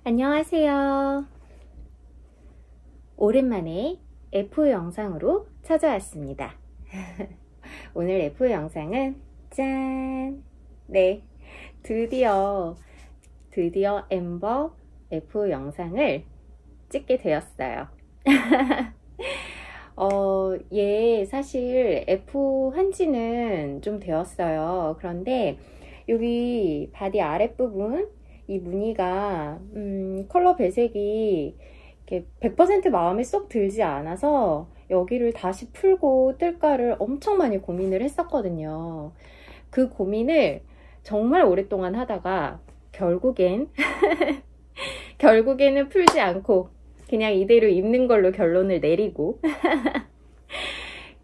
안녕하세요. 오랜만에 F 영상으로 찾아왔습니다. 오늘 F 영상은 짠! 네, 드디어 엠버 F 영상을 찍게 되었어요. 얘 사실 F 한지는 좀 되었어요. 그런데 여기 바디 아랫부분 이 무늬가 컬러 배색이 이렇게 100% 마음에 쏙 들지 않아서 여기를 다시 풀고 뜰까를 엄청 많이 고민을 했었거든요. 그 고민을 정말 오랫동안 하다가 결국에는 풀지 않고 그냥 이대로 입는 걸로 결론을 내리고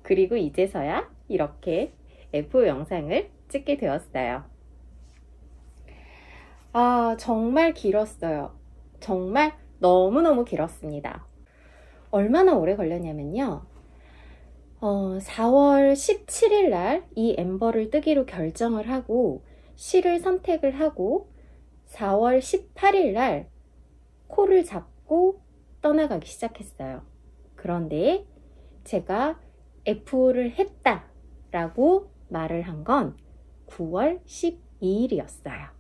그리고 이제서야 이렇게 F 영상을 찍게 되었어요. 정말 길었어요. 정말 너무너무 길었습니다. 얼마나 오래 걸렸냐면요. 4월 17일 날 이 엠버를 뜨기로 결정을 하고 실을 선택을 하고 4월 18일 날 코를 잡고 떠나가기 시작했어요. 그런데 제가 F를 했다 라고 말을 한 건 9월 12일이었어요.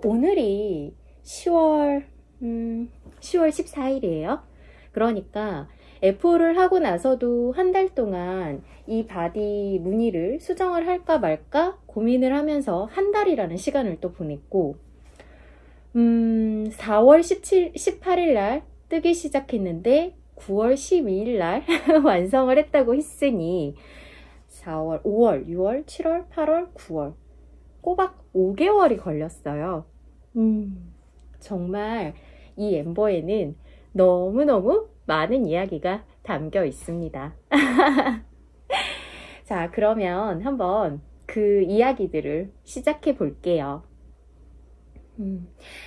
오늘이 10월 14일이에요. 그러니까 F를 하고 나서도 한 달 동안 이 바디 무늬를 수정을 할까 말까 고민을 하면서 한 달이라는 시간을 또 보냈고 4월 18일 날 뜨기 시작했는데 9월 12일 날 완성을 했다고 했으니 4월, 5월, 6월, 7월, 8월, 9월 꼬박 5개월이 걸렸어요. 정말 이 엠버에는 너무너무 많은 이야기가 담겨 있습니다. 자, 그러면 한번 그 이야기들을 시작해 볼게요.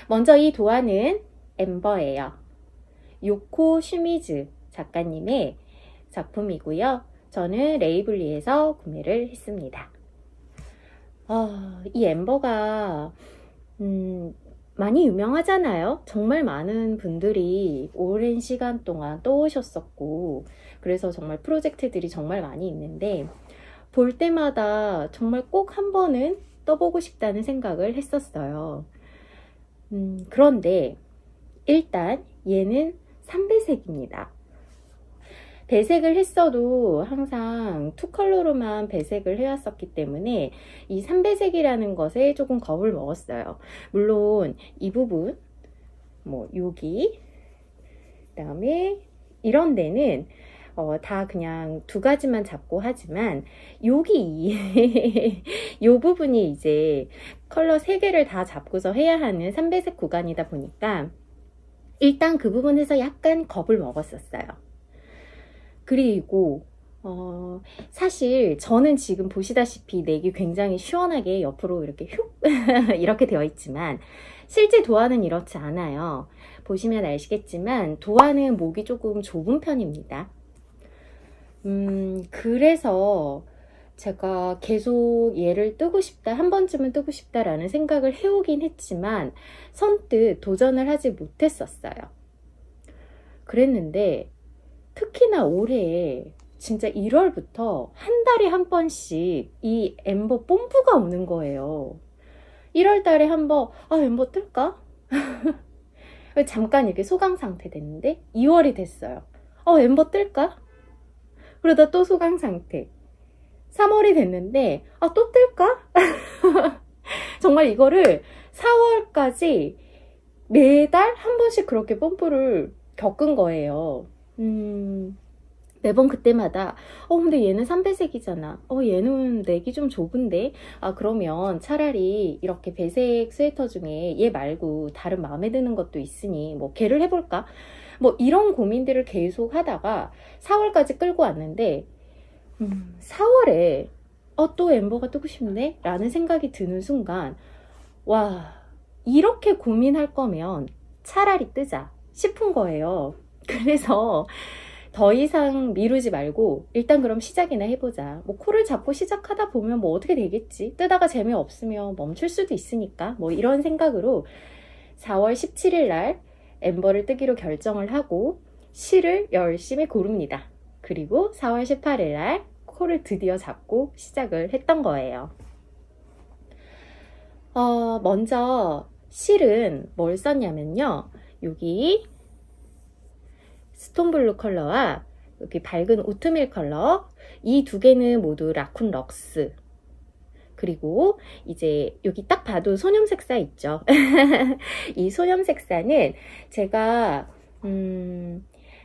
먼저 이 도안은 엠버예요. 요코 슈미즈 작가님의 작품이고요. 저는 레이블리에서 구매를 했습니다. 이 엠버가 많이 유명하잖아요. 정말 많은 분들이 오랜 시간 동안 떠오셨었고 그래서 정말 프로젝트들이 정말 많이 있는데 볼 때마다 정말 꼭 한 번은 떠보고 싶다는 생각을 했었어요. 그런데 일단 얘는 3배색입니다. 배색을 했어도 항상 투컬러로만 배색을 해왔었기 때문에 이 3배색이라는 것에 조금 겁을 먹었어요. 물론 이 부분, 뭐 여기, 그 다음에 이런 데는 다 그냥 두 가지만 잡고 하지만 여기 이 부분이 이제 컬러 3개를 다 잡고서 해야 하는 3배색 구간이다 보니까 일단 그 부분에서 약간 겁을 먹었었어요. 그리고 사실 저는 지금 보시다시피 넥이 굉장히 시원하게 옆으로 이렇게 휙 이렇게 되어 있지만 실제 도안은 이렇지 않아요. 보시면 아시겠지만 도안은 목이 조금 좁은 편입니다. 그래서 제가 계속 얘를 뜨고 싶다, 한 번쯤은 뜨고 싶다라는 생각을 해오긴 했지만 선뜻 도전을 하지 못했었어요. 그랬는데 특히나 올해 진짜 1월부터 한 달에 한 번씩 이 엠버 뽐뿌가 오는 거예요. 1월 달에 한 번, 엠버 뜰까? 잠깐 이렇게 소강 상태 됐는데 2월이 됐어요. 엠버 뜰까? 그러다 또 소강 상태. 3월이 됐는데 또 뜰까? 정말 이거를 4월까지 매달 한 번씩 그렇게 뽐뿌를 겪은 거예요. 매번 그때마다 근데 얘는 3배색이잖아. 얘는 넥이 좀 좁은데 그러면 차라리 이렇게 배색 스웨터 중에 얘 말고 다른 마음에 드는 것도 있으니 뭐 걔를 해볼까? 뭐 이런 고민들을 계속 하다가 4월까지 끌고 왔는데 4월에 또 엠버가 뜨고 싶네? 라는 생각이 드는 순간 와, 이렇게 고민할 거면 차라리 뜨자 싶은 거예요. 그래서 더 이상 미루지 말고 일단 그럼 시작이나 해보자. 뭐 코를 잡고 시작하다 보면 뭐 어떻게 되겠지. 뜨다가 재미없으면 멈출 수도 있으니까 뭐 이런 생각으로 4월 17일 날 엠버를 뜨기로 결정을 하고 실을 열심히 고릅니다. 그리고 4월 18일 날 코를 드디어 잡고 시작을 했던 거예요. 먼저 실은 뭘 썼냐면요. 여기 스톤블루 컬러와 여기 밝은 오트밀 컬러, 이 두 개는 모두 라쿤 럭스. 그리고 이제 여기 딱 봐도 소뇽 색사 있죠. 이 소뇽 색사는 제가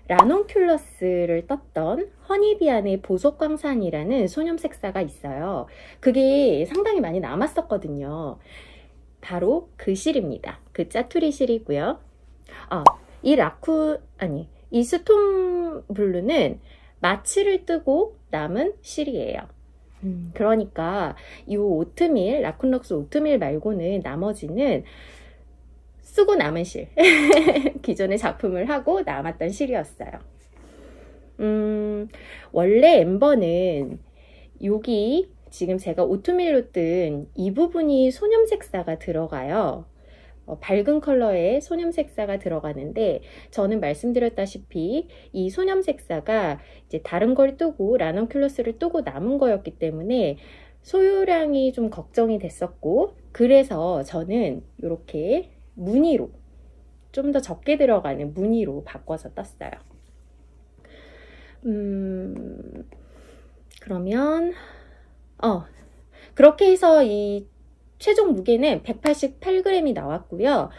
라논큘러스를 떴던 허니비안의 보석광산이라는 소뇽 색사가 있어요. 그게 상당히 많이 남았었거든요. 바로 그 실입니다. 그 짜투리 실이고요. 이 스톤블루는 마취를 뜨고 남은 실이에요. 그러니까 이 오트밀, 라쿤럭스 오트밀 말고는 나머지는 쓰고 남은 실. 기존의 작품을 하고 남았던 실이었어요. 원래 엠버는 여기 지금 제가 오트밀로 뜬 이 부분이 소뇽 색사가 들어가요. 밝은 컬러의 소뇽 색사가 들어가는데 저는 말씀드렸다시피 이 소뇽 색사가 이제 다른 걸 뜨고 라논큘러스를 뜨고 남은 거였기 때문에 소요량이 좀 걱정이 됐었고, 그래서 저는 이렇게 무늬로 좀 더 적게 들어가는 무늬로 바꿔서 떴어요. 그러면 그렇게 해서 이 최종 무게는 188g이 나왔고요.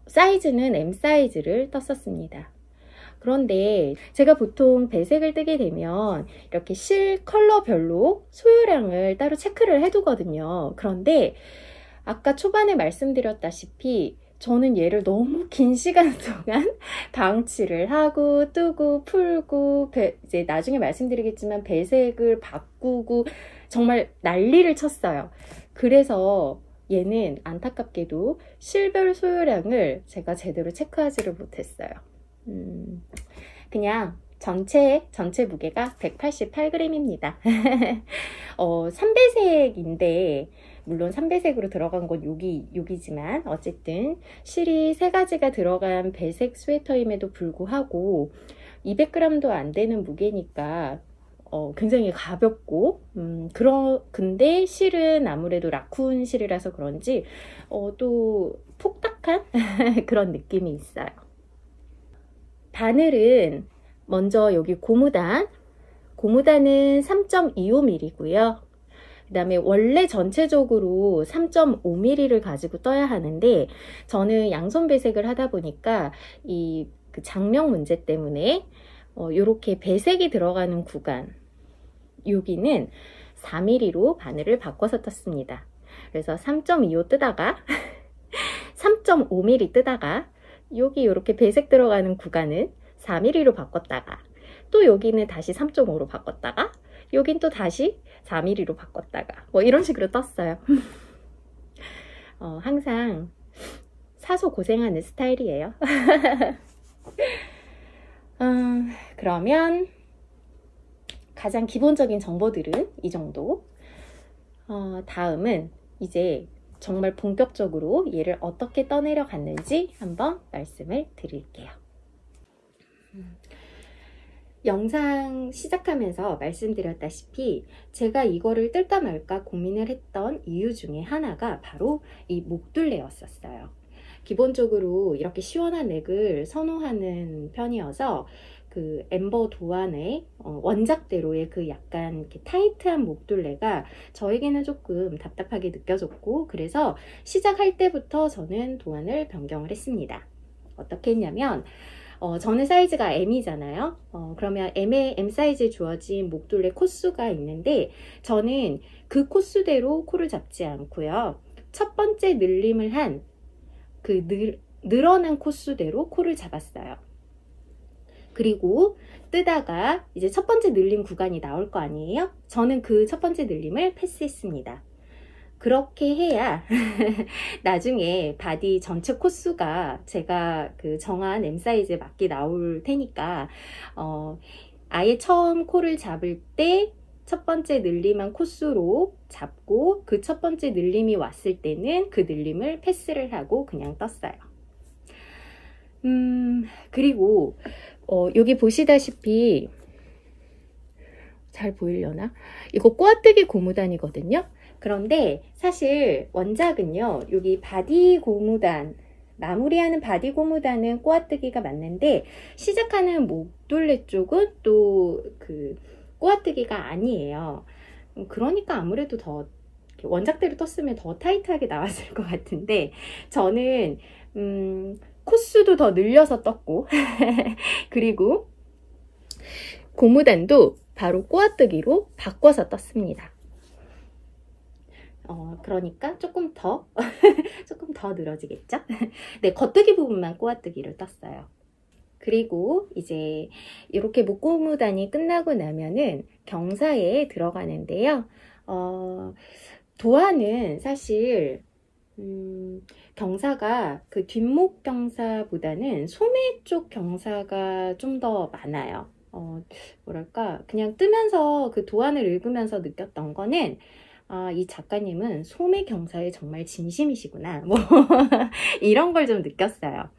사이즈는 M 사이즈를 떴었습니다. 그런데 제가 보통 배색을 뜨게 되면 이렇게 실 컬러별로 소요량을 따로 체크를 해두거든요. 그런데 아까 초반에 말씀드렸다시피 저는 얘를 너무 긴 시간 동안 방치를 하고 뜨고 풀고 이제 나중에 말씀드리겠지만 배색을 바꾸고 정말 난리를 쳤어요. 그래서 얘는 안타깝게도 실별 소요량을 제가 제대로 체크하지를 못했어요. 그냥 전체 무게가 188g입니다. 3배색인데 물론 3배색으로 들어간 건 여기지만 어쨌든 실이 3가지가 들어간 배색 스웨터임에도 불구하고 200g도 안 되는 무게니까 굉장히 가볍고 근데 실은 아무래도 라쿤 실이라서 그런지 또 폭닥한 그런 느낌이 있어요. 바늘은 먼저 여기 고무단은 3.25mm고요. 그 다음에 원래 전체적으로 3.5mm를 가지고 떠야 하는데 저는 양손 배색을 하다 보니까 그 장력 문제 때문에 이렇게 배색이 들어가는 구간 여기는 4mm로 바늘을 바꿔서 떴습니다. 그래서 3.25 뜨다가 3.5mm 뜨다가 여기 이렇게 배색 들어가는 구간은 4mm로 바꿨다가 또 여기는 다시 3.5로 바꿨다가 여긴 또 다시 4mm로 바꿨다가 뭐 이런 식으로 떴어요. 항상 사소 고생하는 스타일이에요. 그러면 가장 기본적인 정보들은 이 정도. 다음은 이제 정말 본격적으로 얘를 어떻게 떠내려 갔는지 한번 말씀을 드릴게요. 영상 시작하면서 말씀드렸다시피 제가 이거를 뜰까 말까 고민을 했던 이유 중에 하나가 바로 이 목둘레였었어요. 기본적으로 이렇게 시원한 넥을 선호하는 편이어서 그 엠버 도안의 원작대로의 그 약간 이렇게 타이트한 목둘레가 저에게는 조금 답답하게 느껴졌고, 그래서 시작할 때부터 저는 도안을 변경을 했습니다. 어떻게 했냐면 저는 사이즈가 M이잖아요. 그러면 M 사이즈에 주어진 목둘레 코수가 있는데 저는 그 코수대로 코를 잡지 않고요. 첫 번째 늘림을 한 그 늘어난 코수대로 코를 잡았어요. 그리고 뜨다가 이제 첫 번째 늘림 구간이 나올 거 아니에요? 저는 그 첫 번째 늘림을 패스했습니다. 그렇게 해야 나중에 바디 전체 코수가 제가 그 정한 M 사이즈에 맞게 나올 테니까 아예 처음 코를 잡을 때 첫 번째 늘림한 코수로 잡고 그 첫 번째 늘림이 왔을 때는 그 늘림을 패스를 하고 그냥 떴어요. 그리고 여기 보시다시피 잘 보이려나? 이거 꼬아뜨기 고무단이거든요. 그런데 사실 원작은요, 여기 바디 고무단, 마무리하는 바디 고무단은 꼬아뜨기가 맞는데 시작하는 목둘레 쪽은 또 그 꼬아뜨기가 아니에요. 그러니까 아무래도 더 원작대로 떴으면 더 타이트하게 나왔을 것 같은데 저는 코스도 더 늘려서 떴고 그리고 고무단도 바로 꼬아뜨기로 바꿔서 떴습니다. 그러니까 조금 더 조금 더 늘어지겠죠? 네, 겉뜨기 부분만 꼬아뜨기를 떴어요. 그리고 이제 이렇게 목고무단이 끝나고 나면은 경사에 들어가는데요. 도안은 사실 경사가 그 뒷목 경사보다는 소매 쪽 경사가 좀 더 많아요. 뭐랄까, 그냥 뜨면서 그 도안을 읽으면서 느꼈던 거는 이 작가님은 소매 경사에 정말 진심이시구나, 뭐 이런 걸 좀 느꼈어요.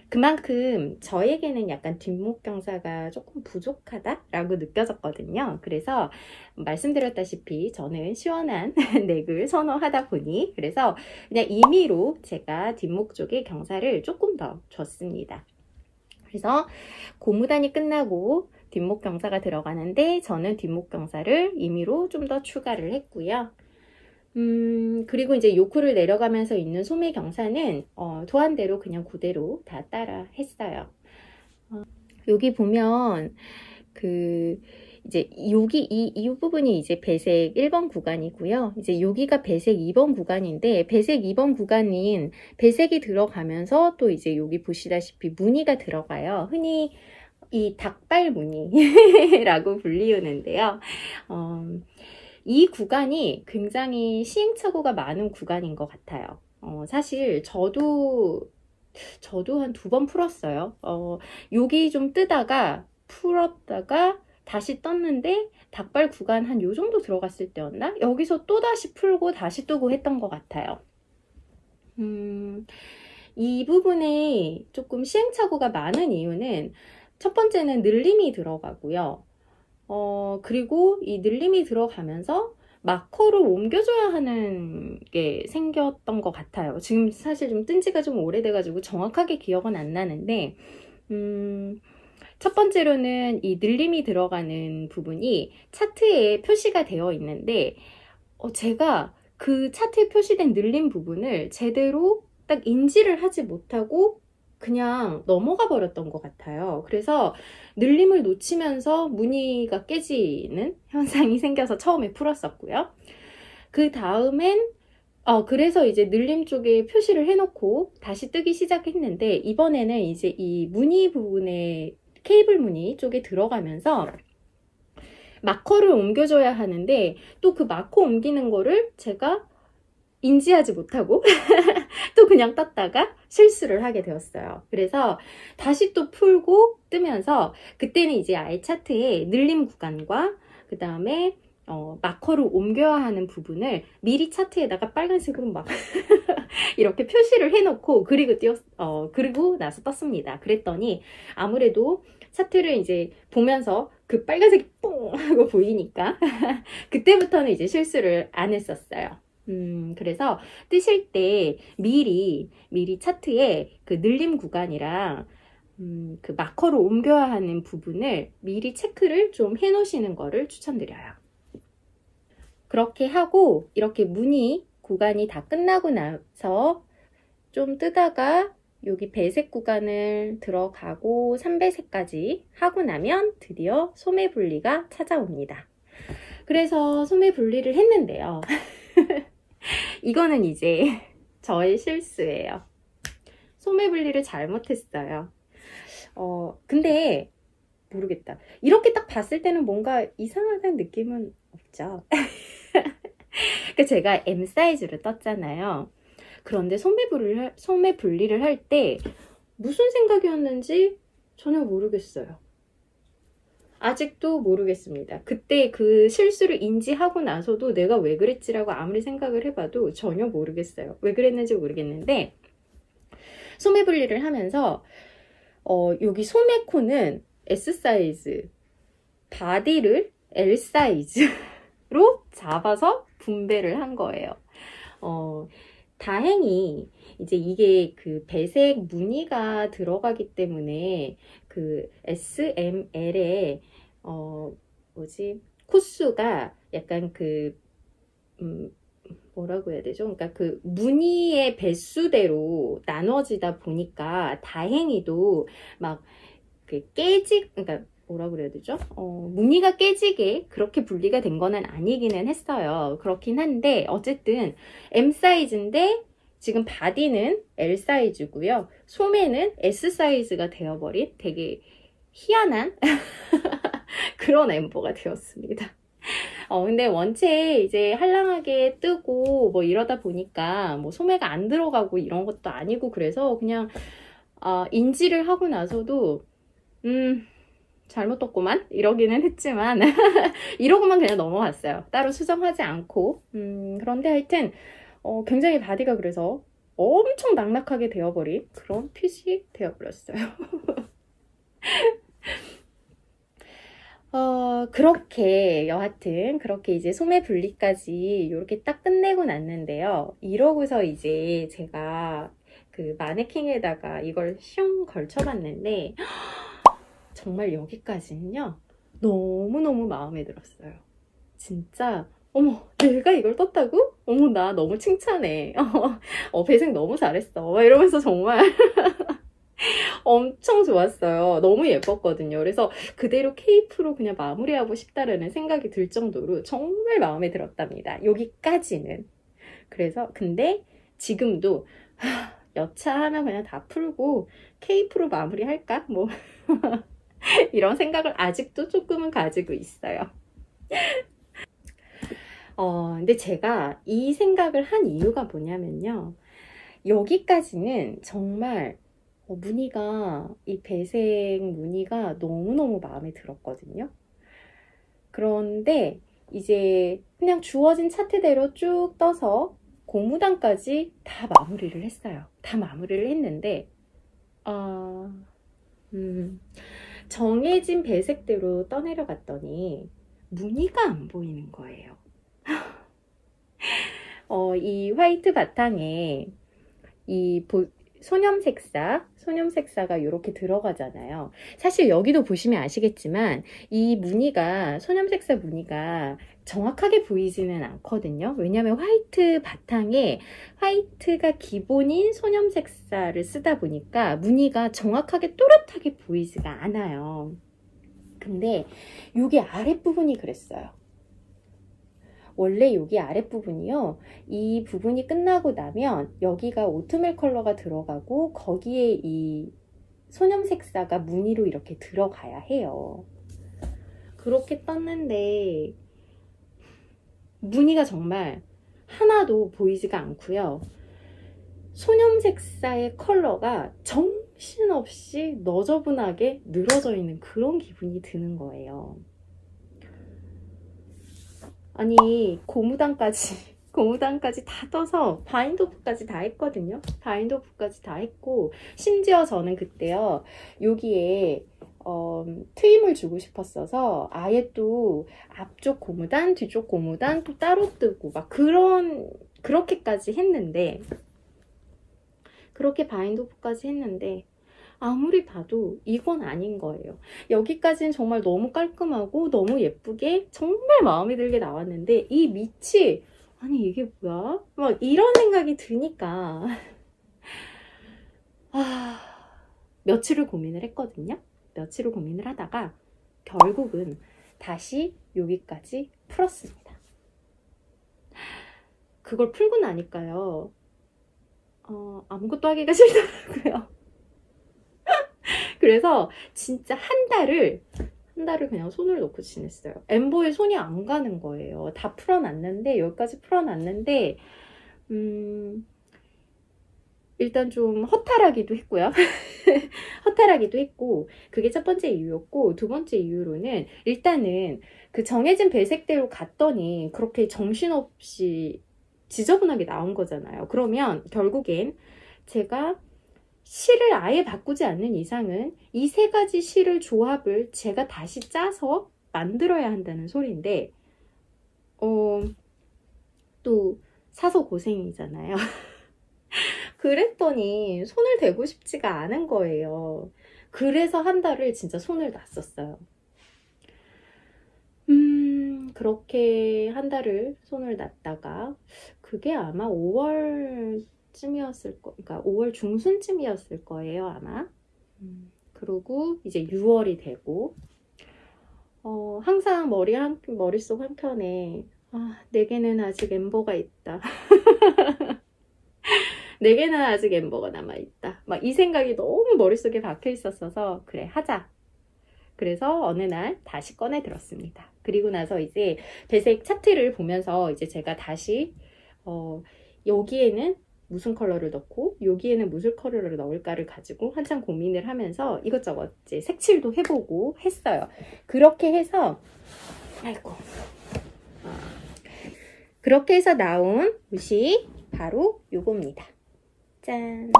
그만큼 저에게는 약간 뒷목 경사가 조금 부족하다라고 느껴졌거든요. 그래서 말씀드렸다시피 저는 시원한 넥을 선호하다 보니 그래서 그냥 임의로 제가 뒷목 쪽에 경사를 조금 더 줬습니다. 그래서 고무단이 끝나고 뒷목 경사가 들어가는데 저는 뒷목 경사를 임의로 좀 더 추가를 했고요. 그리고 이제 요크를 내려가면서 있는 소매 경사는 도안대로 그냥 그대로 다 따라 했어요. 여기 보면 이제 여기 이 부분이 이제 배색 1번 구간이고요. 이제 여기가 배색 2번 구간인데 배색 2번 구간인 배색이 들어가면서 또 이제 여기 보시다시피 무늬가 들어가요. 흔히 이 닭발 무늬라고 불리우는데요. 이 구간이 굉장히 시행착오가 많은 구간인 것 같아요. 사실 저도 한 2번 풀었어요. 여기 좀 뜨다가 풀었다가 다시 떴는데 닭발 구간 한 요 정도 들어갔을 때였나? 여기서 또 다시 풀고 다시 뜨고 했던 것 같아요. 이 부분에 조금 시행착오가 많은 이유는 첫 번째는 늘림이 들어가고요. 그리고 이 늘림이 들어가면서 마커를 옮겨줘야 하는 게 생겼던 것 같아요. 지금 사실 좀 뜬 지가 좀 오래돼가지고 정확하게 기억은 안 나는데, 첫 번째로는 이 늘림이 들어가는 부분이 차트에 표시가 되어 있는데, 제가 그 차트에 표시된 늘림 부분을 제대로 딱 인지를 하지 못하고 그냥 넘어가 버렸던 것 같아요. 그래서 늘림을 놓치면서 무늬가 깨지는 현상이 생겨서 처음에 풀었었고요. 그 다음엔 그래서 이제 늘림 쪽에 표시를 해놓고 다시 뜨기 시작했는데 이번에는 이제 이 무늬 부분에 케이블 무늬 쪽에 들어가면서 마커를 옮겨줘야 하는데 또 그 마커 옮기는 거를 제가 인지하지 못하고 또 그냥 떴다가 실수를 하게 되었어요. 그래서 다시 또 풀고 뜨면서 그때는 이제 아예 차트에 늘림 구간과 그 다음에 마커를 옮겨야 하는 부분을 미리 차트에다가 빨간색으로 막 이렇게 표시를 해놓고 그리고 나서 떴습니다. 그랬더니 아무래도 차트를 이제 보면서 그 빨간색이 뽕 하고 보이니까 그때부터는 이제 실수를 안 했었어요. 그래서 뜨실 때 미리 차트에 그 늘림 구간이랑 그 마커로 옮겨야 하는 부분을 미리 체크를 좀 해 놓으시는 거를 추천드려요. 그렇게 하고 이렇게 무늬 구간이 다 끝나고 나서 좀 뜨다가 여기 배색 구간을 들어가고 3배색까지 하고 나면 드디어 소매 분리가 찾아옵니다. 그래서 소매 분리를 했는데요. 이거는 이제 저의 실수예요. 소매 분리를 잘못했어요. 근데 모르겠다. 이렇게 딱 봤을 때는 뭔가 이상하다는 느낌은 없죠. 그러니까 제가 M 사이즈로 떴잖아요. 그런데 소매 분리를 할 때 무슨 생각이었는지 전혀 모르겠어요. 아직도 모르겠습니다. 그때 그 실수를 인지하고 나서도 내가 왜 그랬지라고 아무리 생각을 해봐도 전혀 모르겠어요. 왜 그랬는지 모르겠는데 소매 분리를 하면서 여기 소매 코는 S 사이즈, 바디를 L 사이즈로 잡아서 분배를 한 거예요. 다행히 이제 이게 그 배색 무늬가 들어가기 때문에 그 S, M, L의 코수가 약간 뭐라고 해야 되죠? 그러니까 그 무늬의 배수대로 나눠지다 보니까 다행히도 막 그러니까 뭐라고 그래야 되죠? 무늬가 깨지게 그렇게 분리가 된 거는 아니기는 했어요. 그렇긴 한데 어쨌든 M 사이즈인데 지금 바디는 L 사이즈고요. 소매는 S 사이즈가 되어버린 되게 희한한 그런 엠버가 되었습니다. 근데 원체 이제 한량하게 뜨고 뭐 이러다 보니까 뭐 소매가 안 들어가고 이런 것도 아니고 그래서 그냥 인지를 하고 나서도 잘못 떴구만 이러기는 했지만 이러고만 그냥 넘어갔어요. 따로 수정하지 않고. 그런데 하여튼 굉장히 바디가 그래서 엄청 낙낙하게 되어버린 그런 핏이 되어버렸어요. 그렇게 여하튼 그렇게 이제 소매 분리까지 이렇게 딱 끝내고 났는데요. 이러고서 이제 제가 그 마네킹에다가 이걸 슝 걸쳐봤는데 정말 여기까지는요 너무너무 마음에 들었어요. 진짜 어머 내가 이걸 떴다고? 어머 나 너무 칭찬해. 배색 너무 잘했어 이러면서 정말 엄청 좋았어요. 너무 예뻤거든요. 그래서 그대로 케이프로 그냥 마무리하고 싶다라는 생각이 들 정도로 정말 마음에 들었답니다. 여기까지는. 그래서 근데 지금도 여차하면 그냥 다 풀고 케이프로 마무리할까? 뭐 이런 생각을 아직도 조금은 가지고 있어요. 근데 제가 이 생각을 한 이유가 뭐냐면요. 여기까지는 정말 무늬가 이 배색 무늬가 너무너무 마음에 들었거든요. 그런데 이제 그냥 주어진 차트대로 쭉 떠서 고무단까지 다 마무리를 했어요. 다 마무리를 했는데 정해진 배색대로 떠내려갔더니 무늬가 안 보이는 거예요. 이 화이트 바탕에 이 소념색사가 이렇게 들어가잖아요. 사실 여기도 보시면 아시겠지만 이 무늬가 소념색사 무늬가 정확하게 보이지는 않거든요. 왜냐하면 화이트 바탕에 화이트가 기본인 소념색사를 쓰다 보니까 무늬가 정확하게 또렷하게 보이지가 않아요. 근데 여기 아랫부분이 그랬어요. 원래 여기 아랫부분이요. 이 부분이 끝나고 나면 여기가 오트밀 컬러가 들어가고 거기에 이 소념색사가 무늬로 이렇게 들어가야 해요. 그렇게 떴는데 무늬가 정말 하나도 보이지가 않고요. 소념색사의 컬러가 정신없이 너저분하게 늘어져 있는 그런 기분이 드는 거예요. 아니 고무단까지 다 떠서 바인드오프까지 다 했거든요. 바인드오프까지 다 했고 심지어 저는 그때요 여기에 트임을 주고 싶었어서 아예 또 앞쪽 고무단 뒤쪽 고무단 또 따로 뜨고 막 그렇게까지 했는데 그렇게 바인드오프까지 했는데 아무리 봐도 이건 아닌 거예요. 여기까지는 정말 너무 깔끔하고 너무 예쁘게 정말 마음에 들게 나왔는데 이 밑이 아니 이게 뭐야? 막 이런 생각이 드니까 며칠을 고민을 했거든요. 며칠을 고민을 하다가 결국은 다시 여기까지 풀었습니다. 그걸 풀고 나니까요 아무것도 하기가 싫더라고요. 그래서 진짜 한 달을 그냥 손을 놓고 지냈어요. 엠보에 손이 안 가는 거예요. 다 풀어놨는데 여기까지 풀어놨는데 일단 좀 허탈하기도 했고요. 허탈하기도 했고 그게 첫 번째 이유였고 두 번째 이유로는 일단은 그 정해진 배색대로 갔더니 그렇게 정신없이 지저분하게 나온 거잖아요. 그러면 결국엔 제가 실을 아예 바꾸지 않는 이상은 이 세 가지 실을 조합을 제가 다시 짜서 만들어야 한다는 소리인데, 또 사서 고생이잖아요. 그랬더니 손을 대고 싶지가 않은 거예요. 그래서 한 달을 진짜 손을 놨었어요. 그렇게 한 달을 손을 놨다가 그게 아마 5월쯤이었을 거, 그러니까 5월 중순쯤이었을 거예요, 아마. 그리고 이제 6월이 되고, 항상 머릿속 한켠에, 내게는 아직 엠버가 있다. 내게는 아직 엠버가 남아있다. 막 이 생각이 너무 머릿속에 박혀 있었어서, 그래, 하자. 그래서 어느 날 다시 꺼내 들었습니다. 그리고 나서 이제 배색 차트를 보면서 이제 제가 다시, 여기에는 무슨 컬러를 넣고 여기에는 무슨 컬러를 넣을까를 가지고 한참 고민을 하면서 이것저것 이제 색칠도 해보고 했어요. 그렇게 해서 그렇게 해서 나온 옷이 바로 요겁니다. 짠.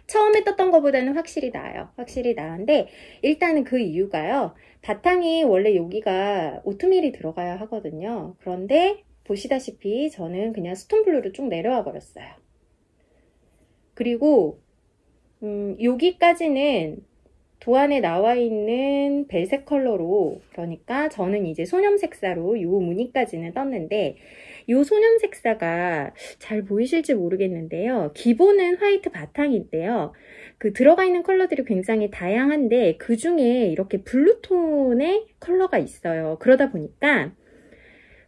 처음에 떴던 것보다는 확실히 나아요. 확실히 나은데 일단은 그 이유가요. 바탕이 원래 여기가 오트밀이 들어가야 하거든요. 그런데 보시다시피 저는 그냥 스톤블루로 쭉 내려와 버렸어요. 그리고 여기까지는 도안에 나와 있는 배색 컬러로, 그러니까 저는 이제 소뇽 색사로 요 무늬까지는 떴는데, 요 소뇽 색사가 잘 보이실지 모르겠는데요. 기본은 화이트 바탕인데요. 그 들어가 있는 컬러들이 굉장히 다양한데 그 중에 이렇게 블루톤의 컬러가 있어요. 그러다 보니까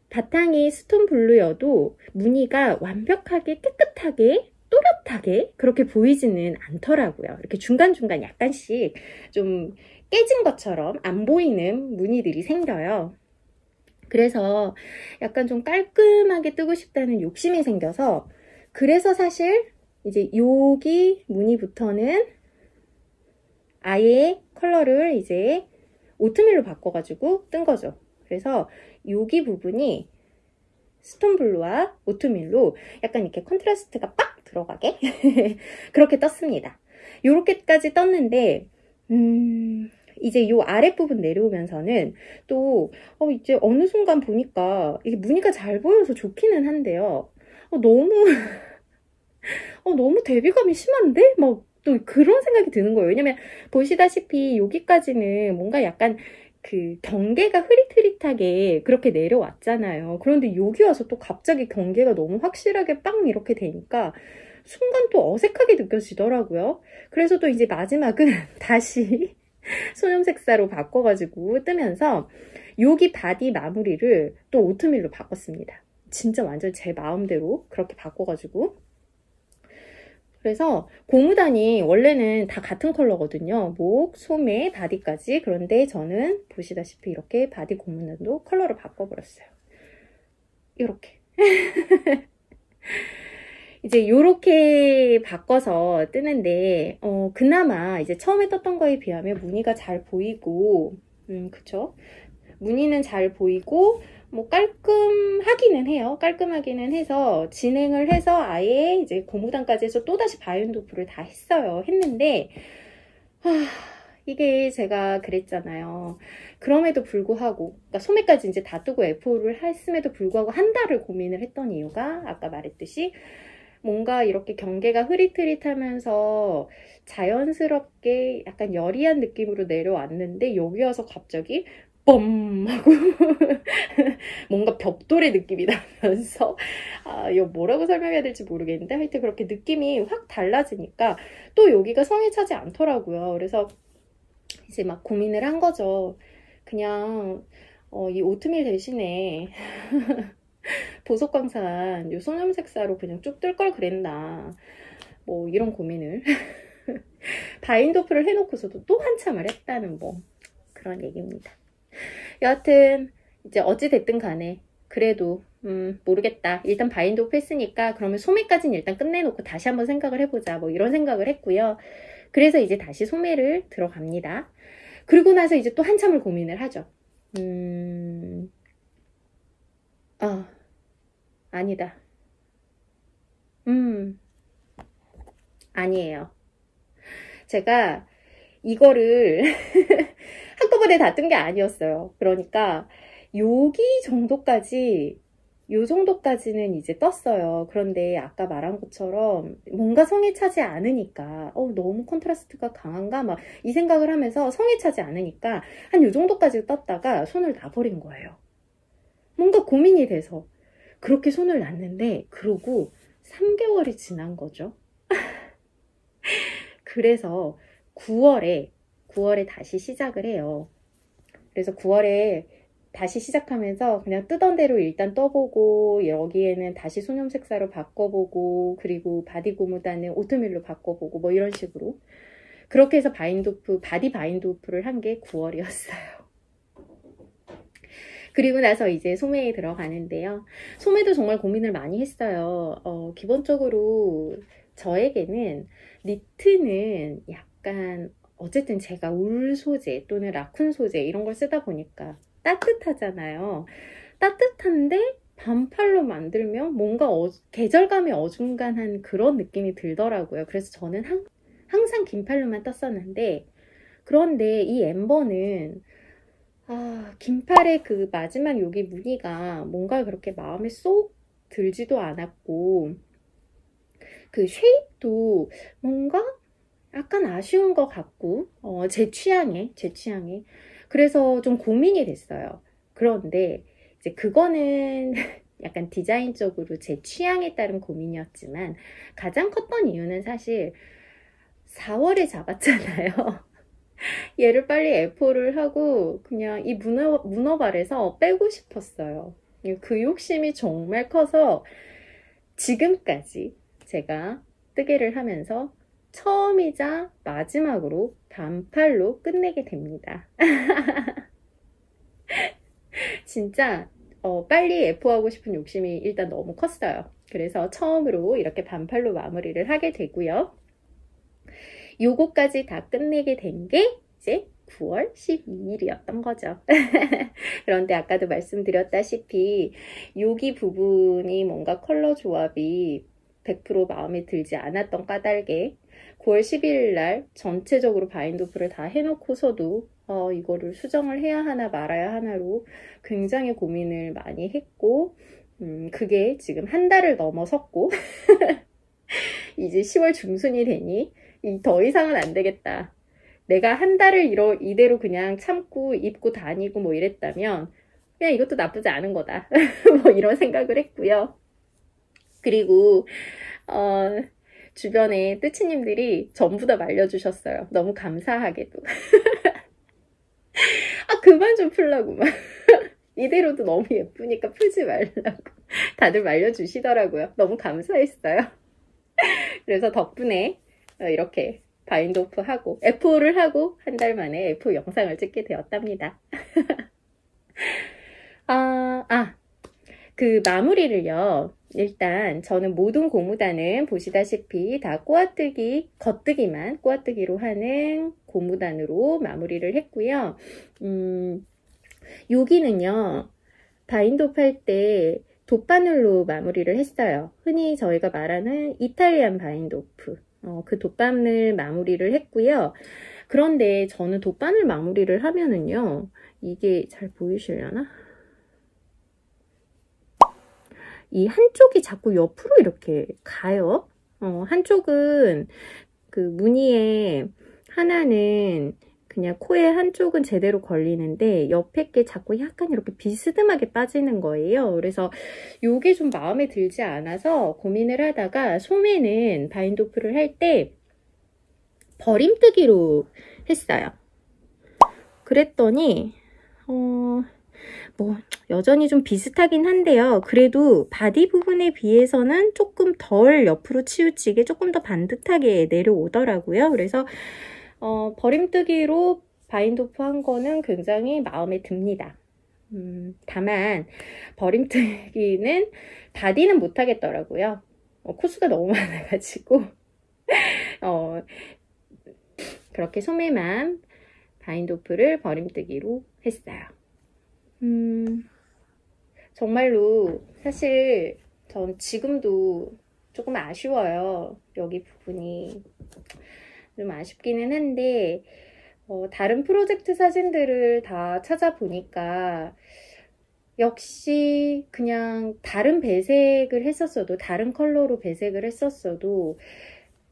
바탕이 스톤 블루여도 무늬가 완벽하게 깨끗하게 또렷하게 그렇게 보이지는 않더라고요. 이렇게 중간중간 약간씩 좀 깨진 것처럼 안 보이는 무늬들이 생겨요. 그래서 약간 좀 깔끔하게 뜨고 싶다는 욕심이 생겨서, 그래서 사실 이제 여기 무늬부터는 아예 컬러를 이제 오트밀로 바꿔가지고 뜬 거죠. 그래서 여기 부분이 스톤블루와 오트밀로 약간 이렇게 컨트라스트가 빡 들어가게 그렇게 떴습니다. 요렇게까지 떴는데 이제 요 아랫부분 내려오면서는 또 이제 어느 순간 보니까 이게 무늬가 잘 보여서 좋기는 한데요. 너무 너무 대비감이 심한데? 막 또 그런 생각이 드는 거예요. 왜냐면 보시다시피 여기까지는 뭔가 약간 그 경계가 흐릿흐릿하게 그렇게 내려왔잖아요. 그런데 여기 와서 또 갑자기 경계가 너무 확실하게 빵 이렇게 되니까 순간 또 어색하게 느껴지더라고요. 그래서 또 이제 마지막은 다시 소뇽 색사로 바꿔가지고 뜨면서 여기 바디 마무리를 또 오트밀로 바꿨습니다. 진짜 완전 제 마음대로 그렇게 바꿔가지고. 그래서 고무단이 원래는 다 같은 컬러거든요. 목, 소매, 바디까지. 그런데 저는 보시다시피 이렇게 바디 고무단도 컬러를 바꿔버렸어요. 이렇게. 이제 요렇게 바꿔서 뜨는데, 그나마 이제 처음에 떴던 거에 비하면 무늬가 잘 보이고, 그쵸? 무늬는 잘 보이고, 뭐 깔끔하기는 해요. 깔끔하기는 해서 진행을 해서 아예 이제 고무단까지 해서 또다시 바이온도프를 다 했는데, 이게 제가 그랬잖아요. 그럼에도 불구하고, 그러니까 소매까지 이제 다 뜨고 F5를 했음에도 불구하고 한 달을 고민을 했던 이유가 아까 말했듯이 뭔가 이렇게 경계가 흐릿흐릿하면서 자연스럽게 약간 여리한 느낌으로 내려왔는데 여기 와서 갑자기 뻔 하고 뭔가 벽돌의 느낌이 나면서 이거 뭐라고 설명해야 될지 모르겠는데 하여튼 그렇게 느낌이 확 달라지니까 또 여기가 성에 차지 않더라고요. 그래서 이제 막 고민을 한 거죠. 그냥 이 오트밀 대신에 보석광산 요 소뇽 색사로 그냥 쭉 뜰 걸 그랬나, 뭐 이런 고민을 바인도프를 해놓고서도 또 한참을 했다는 뭐 그런 얘기입니다. 여하튼 이제 어찌 됐든 간에 그래도 모르겠다. 일단 바인도프 했으니까 그러면 소매까지는 일단 끝내놓고 다시 한번 생각을 해보자, 뭐 이런 생각을 했고요. 그래서 이제 다시 소매를 들어갑니다. 그리고 나서 이제 또 한참을 고민을 하죠. 아니다. 아니에요. 제가 이거를 한꺼번에 다 뜬 게 아니었어요. 그러니까 여기 정도까지, 요 정도까지는 이제 떴어요. 그런데 아까 말한 것처럼 뭔가 성에 차지 않으니까 너무 컨트라스트가 강한가 막 이 생각을 하면서 성에 차지 않으니까 한 요 정도까지 떴다가 손을 놔버린 거예요. 뭔가 고민이 돼서 그렇게 손을 놨는데 그러고 3개월이 지난 거죠. 그래서 9월에 다시 시작을 해요. 그래서 9월에 다시 시작하면서 그냥 뜨던 대로 일단 떠보고, 여기에는 다시 소뇽 색사로 바꿔보고, 그리고 바디 고무단은 오트밀로 바꿔보고, 뭐 이런 식으로. 그렇게 해서 바디 바인드오프를 한 게 9월이었어요. 그리고 나서 이제 소매에 들어가는데요. 소매도 정말 고민을 많이 했어요. 기본적으로 저에게는 니트는 약간 어쨌든 제가 울 소재 또는 라쿤 소재 이런 걸 쓰다 보니까 따뜻하잖아요. 따뜻한데 반팔로 만들면 뭔가 계절감이 어중간한 그런 느낌이 들더라고요. 그래서 저는 항상 긴팔로만 떴었는데, 그런데 이 엠버는 긴팔의 그 마지막 여기 무늬가 뭔가 그렇게 마음에 쏙 들지도 않았고, 그 쉐입도 뭔가 약간 아쉬운 것 같고, 제 취향에. 그래서 좀 고민이 됐어요. 그런데 이제 그거는 약간 디자인적으로 제 취향에 따른 고민이었지만, 가장 컸던 이유는 사실 4월에 잡았잖아요. 얘를 빨리 F4를 하고 그냥 이 문어발에서 빼고 싶었어요. 그 욕심이 정말 커서 지금까지 제가 뜨개를 하면서 처음이자 마지막으로 반팔로 끝내게 됩니다. 진짜 빨리 F 하고 싶은 욕심이 일단 너무 컸어요. 그래서 처음으로 이렇게 반팔로 마무리를 하게 되고요. 요거까지 다 끝내게 된 게 이제 9월 12일이었던 거죠. 그런데 아까도 말씀드렸다시피 여기 부분이 뭔가 컬러 조합이 100% 마음에 들지 않았던 까닭에 9월 12일 날 전체적으로 바인드오프를 다 해놓고서도 이거를 수정을 해야 하나 말아야 하나로 굉장히 고민을 많이 했고, 그게 지금 한 달을 넘어섰고 이제 10월 중순이 되니 더 이상은 안 되겠다. 내가 한 달을 이대로 그냥 참고 입고 다니고 뭐 이랬다면 그냥 이것도 나쁘지 않은 거다. 뭐 이런 생각을 했고요. 그리고 주변에 뜨치님들이 전부 다 말려주셨어요. 너무 감사하게도. 그만 좀 풀라고 막. 이대로도 너무 예쁘니까 풀지 말라고 다들 말려주시더라고요. 너무 감사했어요. 그래서 덕분에 이렇게 바인드오프 하고 F4를 하고 한 달 만에 F4 영상을 찍게 되었답니다. 그 마무리를요. 일단 저는 모든 고무단은 보시다시피 다 꼬아뜨기, 겉뜨기만 꼬아뜨기로 하는 고무단으로 마무리를 했고요. 여기는요. 바인드오프 할 때 돗바늘로 마무리를 했어요. 흔히 저희가 말하는 이탈리안 바인드오프. 그 돗바늘 마무리를 했고요. 그런데 저는 돗바늘 마무리를 하면은요. 이게 잘 보이시려나? 이 한쪽이 자꾸 옆으로 이렇게 가요. 한쪽은 그 무늬에 하나는 그냥 코에 한쪽은 제대로 걸리는데 옆에 게 자꾸 약간 이렇게 비스듬하게 빠지는 거예요. 그래서 이게 좀 마음에 들지 않아서 고민을 하다가 소매는 바인드오프를 할 때 버림뜨기로 했어요. 그랬더니 뭐 여전히 좀 비슷하긴 한데요. 그래도 바디 부분에 비해서는 조금 덜 옆으로 치우치게 조금 더 반듯하게 내려오더라고요. 그래서 버림뜨기로 바인드오프 한 거는 굉장히 마음에 듭니다. 다만 버림뜨기는 바디는 못 하겠더라고요. 코수가 너무 많아가지고 그렇게 소매만 바인드오프를 버림뜨기로 했어요. 정말로 사실 전 지금도 조금 아쉬워요. 여기 부분이 좀 아쉽기는 한데 다른 프로젝트 사진들을 다 찾아보니까 역시 그냥 다른 배색을 했었어도, 다른 컬러로 배색을 했었어도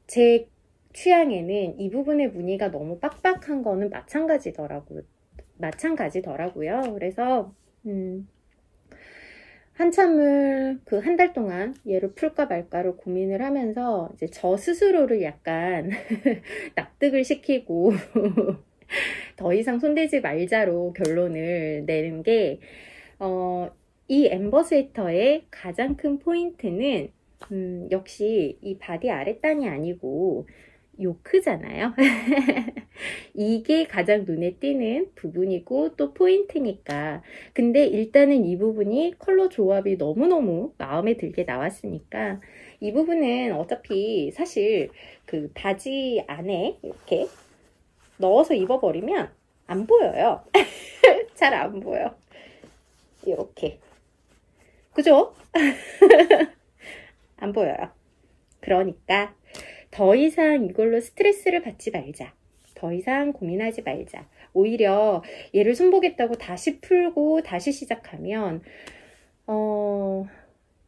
제 취향에는 이 부분의 무늬가 너무 빡빡한 거는 마찬가지더라고요. 그래서 한참을 그 한 달 동안 얘를 풀까 말까를 고민을 하면서 이제 저 스스로를 약간 납득을 시키고 더 이상 손대지 말자로 결론을 내는 게, 이 엠버 스웨터의 가장 큰 포인트는 역시 이 바디 아랫단이 아니고 요크잖아요. 이게 가장 눈에 띄는 부분이고 또 포인트니까. 근데 일단은 이 부분이 컬러 조합이 너무너무 마음에 들게 나왔으니까 이 부분은 어차피 사실 그 바지 안에 이렇게 넣어서 입어버리면 안 보여요. 잘 안 보여. 이렇게. 그죠? 안 보여요. 그러니까 더 이상 이걸로 스트레스를 받지 말자. 더 이상 고민하지 말자. 오히려 얘를 손보겠다고 다시 풀고 다시 시작하면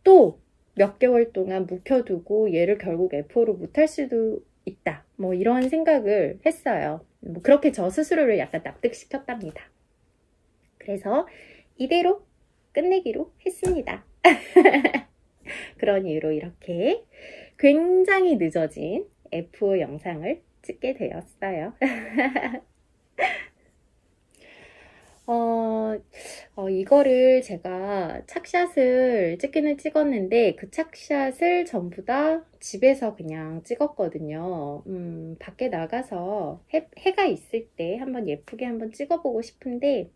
또 몇 개월 동안 묵혀두고 얘를 결국 F5로 못할 수도 있다. 뭐 이런 생각을 했어요. 뭐 그렇게 저 스스로를 약간 납득시켰답니다. 그래서 이대로 끝내기로 했습니다. 그런 이유로 이렇게 굉장히 늦어진 F5 영상을 찍게 되었어요. 이거를 제가 착샷을 찍기는 찍었는데 그 착샷을 전부 다 집에서 그냥 찍었거든요. 밖에 나가서 해가 있을 때 한번 예쁘게 한번 찍어보고 싶은데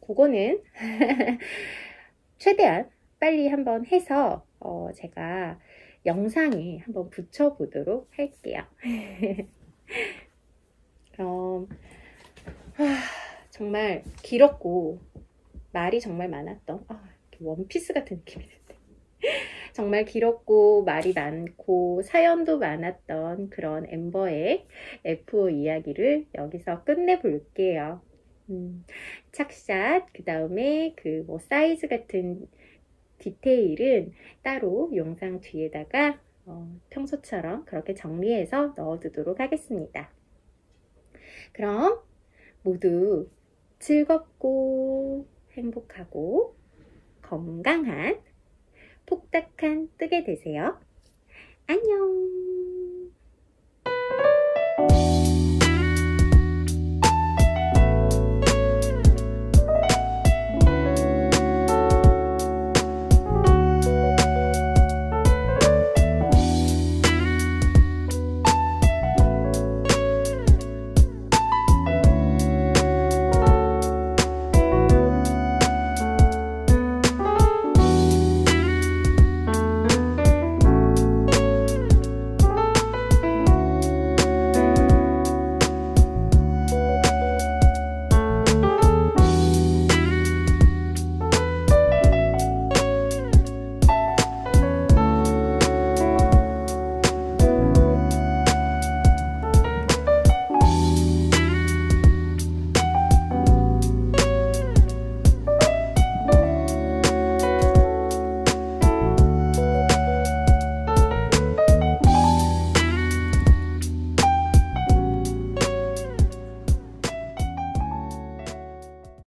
그거는 최대한 빨리 한번 해서 제가 영상에 한번 붙여보도록 할게요. 그럼 정말 길었고 말이 정말 많았던 원피스 같은 느낌이 드는데 정말 길었고 말이 많고 사연도 많았던 그런 엠버의 F5 이야기를 여기서 끝내볼게요. 착샷, 그 다음에 그 뭐 사이즈 같은 디테일은 따로 영상 뒤에다가 평소처럼 그렇게 정리해서 넣어두도록 하겠습니다. 그럼 모두 즐겁고 행복하고 건강한 폭닥한 뜨개 되세요. 안녕.